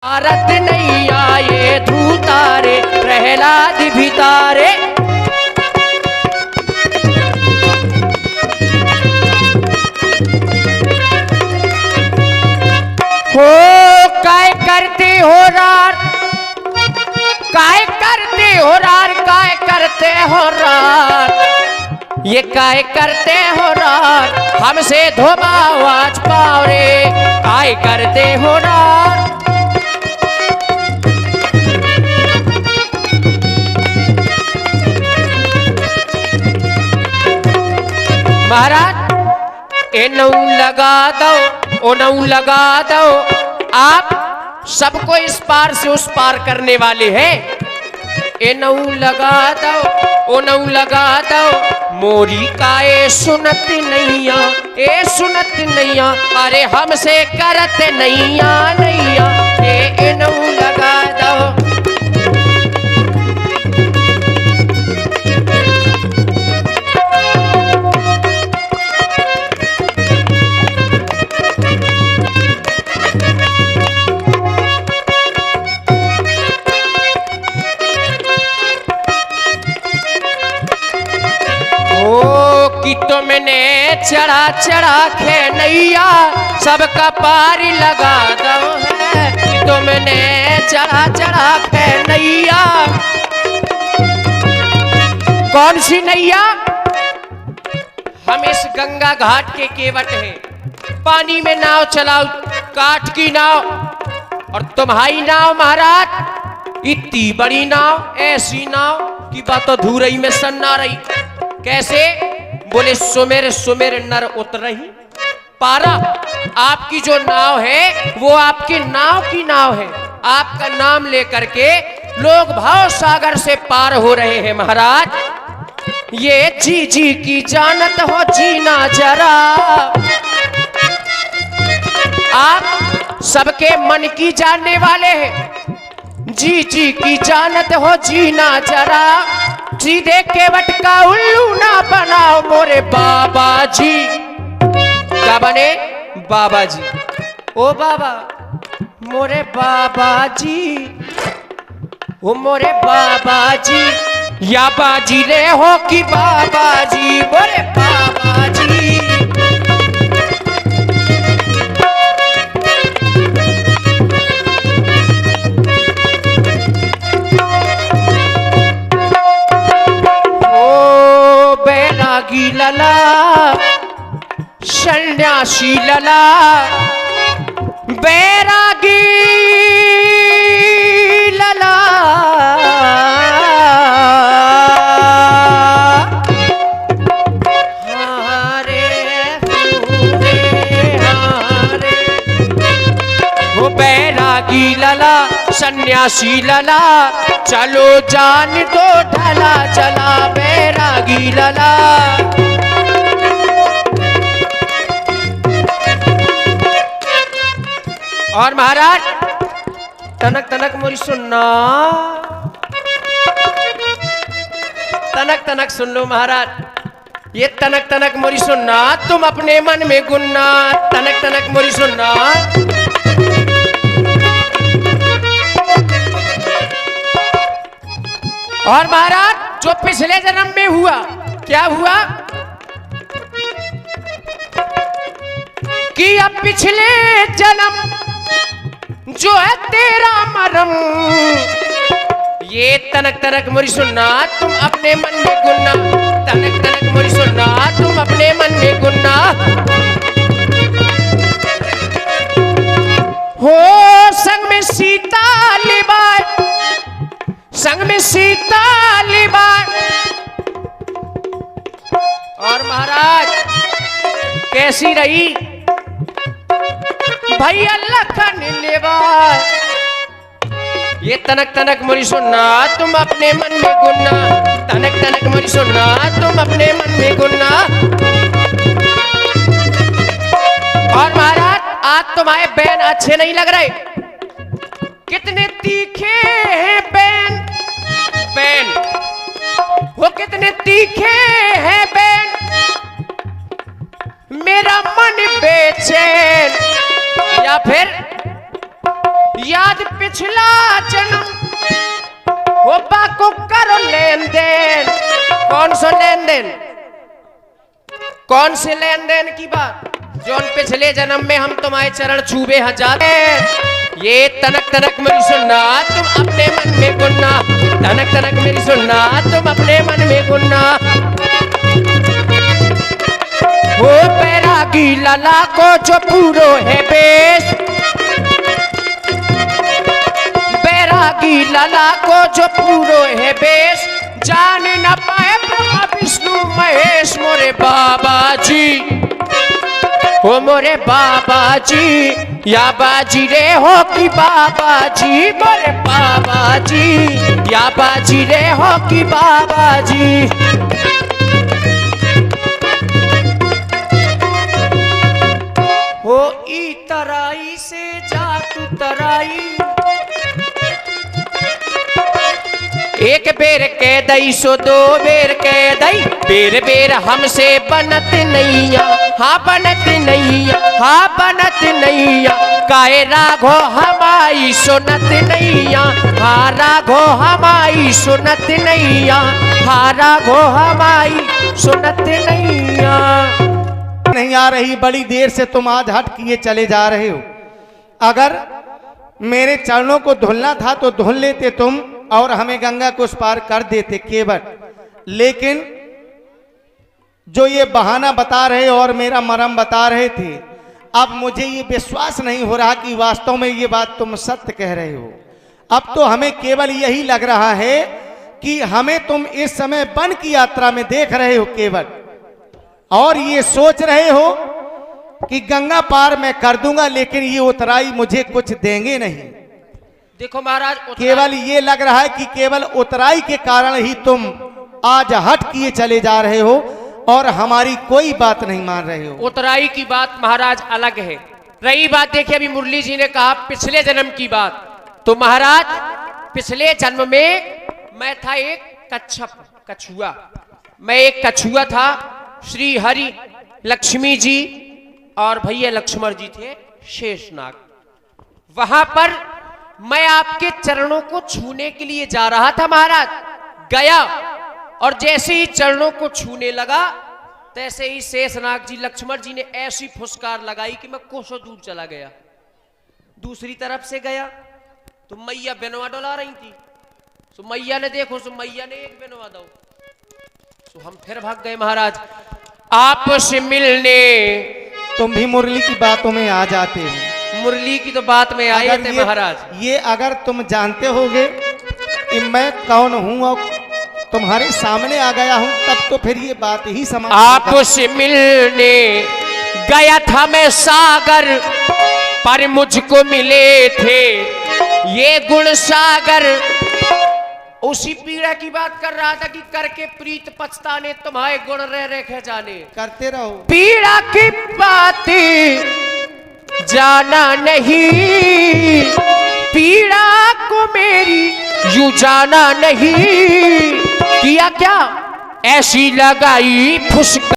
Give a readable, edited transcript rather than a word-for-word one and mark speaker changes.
Speaker 1: भारत नहीं आए धूतारे प्रहलाद भितारे। हो काय करते हो रार, काय करते हो रार, काय करते हो रार, ये काय करते हो रार, हमसे धोबावाज पाओ रे, काय करते हो रार। महाराज ए नऊ लगा दो, ओ नऊ लगा दो, आप सबको इस पार से उस पार करने वाले हैं। ए नऊ लगा दो, ओ नऊ लगा दो, मोरी का ए सुनत नैया, ए सुनत नैया, अरे हमसे करत नैया नैया, ए नऊ लगा दो। कि तुमने चढ़ा चढ़ा के नैया सबका पार लगा दो है, कि तुमने चढ़ा चढ़ा के नैया। कौन सी नैया? हम इस गंगा घाट के केवट हैं, पानी में नाव चलाओ, काठ की नाव, और तुम्हारी नाव महाराज इतनी बड़ी नाव, ऐसी नाव की बात तो धुरई में सन्ना रही। कैसे? बोले सुमेर सुमेर नर उतरही पारा। आपकी जो नाव है वो आपकी नाव की नाव है, आपका नाम लेकर के लोग भाव सागर से पार हो रहे हैं महाराज। ये जी जी की जानत हो जीना जरा, आप सबके मन की जानने वाले हैं, जी जी की जानत हो जीना जरा, सीधे केवट का उल्लू ना बनाओ मोरे बाबा जी। क्या बने? बाबा जी। ओ बाबा मोरे बाबा जी, ओ मोरे बाबा जी, या बाजी रे हो कि बाबा जी, मोरे बाबा जी। बैरागी लला सन्यासी लला, बैरागी लला, हारे फूरे हारे, वो बैरागी लला सन्यासी लला, चलो जान दो ढला चला बैरागी लला। और महाराज तनक तनक मोरी सुनना, तनक तनक सुन लो महाराज, ये तनक तनक मोरी सुनना, तुम अपने मन में गुनना, तनक तनक मोरी सुनना। और महाराज जो पिछले जन्म में हुआ, क्या हुआ कि अब पिछले जन्म जो है तेरा मरम, ये तनक तनक मोरी सुनना, तुम अपने मन में गुनना, तनक तनक मोरी सुनना, तुम अपने मन में गुनना। हो संग में सीता लिबाए, संग में सीता लिबाए। और महाराज कैसी रही भैया लखन लेबाए, ये तनक तनक मोरी सुनना, तुम अपने मन में गुनना, तनक तनक मोरी सुनना, तुम अपने मन में गुनना। और महाराज आज तुम्हारे बैन अच्छे नहीं लग रहे, कितने तीखे हैं बैन, बैन वो कितने तीखे हैं बैन, मेरा मन बेचैन, या फिर याद पिछला जन्म वो बाको करो लेन देन। कौन सा लेन देन? कौन से लेन देन की बात? जोन पिछले जन्म में हम तुम्हारे चरण छूबे हजार। ये तनक तनक मेरी सुनना तुम अपने मन में गुन्ना, तनक तनक मेरी सुनना तुम अपने मन में गुन्ना। वो बैरागी लाला को जो पूरो है बेश, बैरागी लाला को जो पूरो है बेश, जान न पाए ब्रह्मा विष्णु महेश मोरे बाबा जी। हो मोरे बाबा जी या बाजी रे हो कि बाबा जी, मोरे बाबा जी या बाजी रे हो कि बाबा जी। हो ई तराई से जा तू तराई, एक बेर कह दई सो दो बेर कह दई, बेर बेर हमसे बनत नैया, हाँ बनत नैया, हाँ बनत नैया। काहे राघो हमारी सुनत नैया, हाँ राघो हमारी सुनत नैया, हाँ राघो हमारी सुनत नैया।
Speaker 2: नहीं आ रही, बड़ी देर से तुम आज हट किए चले जा रहे हो। अगर मेरे चरणों को धुलना था तो धुल लेते तुम और हमें गंगा को उस पार कर देते केवल। लेकिन जो ये बहाना बता रहे और मेरा मरम बता रहे थे, अब मुझे ये विश्वास नहीं हो रहा कि वास्तव में ये बात तुम सत्य कह रहे हो। अब तो हमें केवल यही लग रहा है कि हमें तुम इस समय वन की यात्रा में देख रहे हो केवल, और ये सोच रहे हो कि गंगा पार मैं कर दूंगा, लेकिन ये उतराई मुझे कुछ देंगे नहीं।
Speaker 1: देखो महाराज,
Speaker 2: केवल ये लग रहा है कि केवल उतराई के कारण ही तुम आज हट किए चले जा रहे हो और हमारी कोई बात नहीं मान रहे हो।
Speaker 1: उतराई की बात महाराज अलग है। रही बात, देखिए अभी मुरली जी ने कहा पिछले जन्म की बात, तो महाराज पिछले जन्म में मैं था एक कछुआ। मैं एक कछुआ था। श्री हरि लक्ष्मी जी और भैया लक्ष्मण जी थे शेषनाग। वहां पर मैं आपके चरणों को छूने के लिए जा रहा था महाराज। गया और जैसे ही चरणों को छूने लगा तैसे ही शेषनाग जी लक्ष्मण जी ने ऐसी फुसकार लगाई कि मैं कोसों दूर चला गया। दूसरी तरफ से गया तो मैया बेनवा डोला रही थी। तो मैया ने देखो, तो मैया ने एक बेनवा दो, तो हम फिर भाग गए महाराज आपसे मिलने।
Speaker 2: तुम भी मुरली की बातों में आ जाते हो।
Speaker 1: मुरली की तो बात में आए थे महाराज।
Speaker 2: ये अगर तुम जानते होगे कि मैं कौन हूं और तुम्हारे सामने आ गया हूं, तब तो फिर ये बात ही समाप्त।
Speaker 1: आपसे मिलने गया था मैं सागर, पर मुझको मिले थे ये गुण सागर। उसी पीड़ा की बात कर रहा था कि करके प्रीत पछताने तुम्हारे गुण रह रखे जाने।
Speaker 2: करते रहो।
Speaker 1: पीड़ा की बातें जाना नहीं, पीड़ा को मेरी यूं जाना नहीं। किया क्या ऐसी लगाई फुसकार।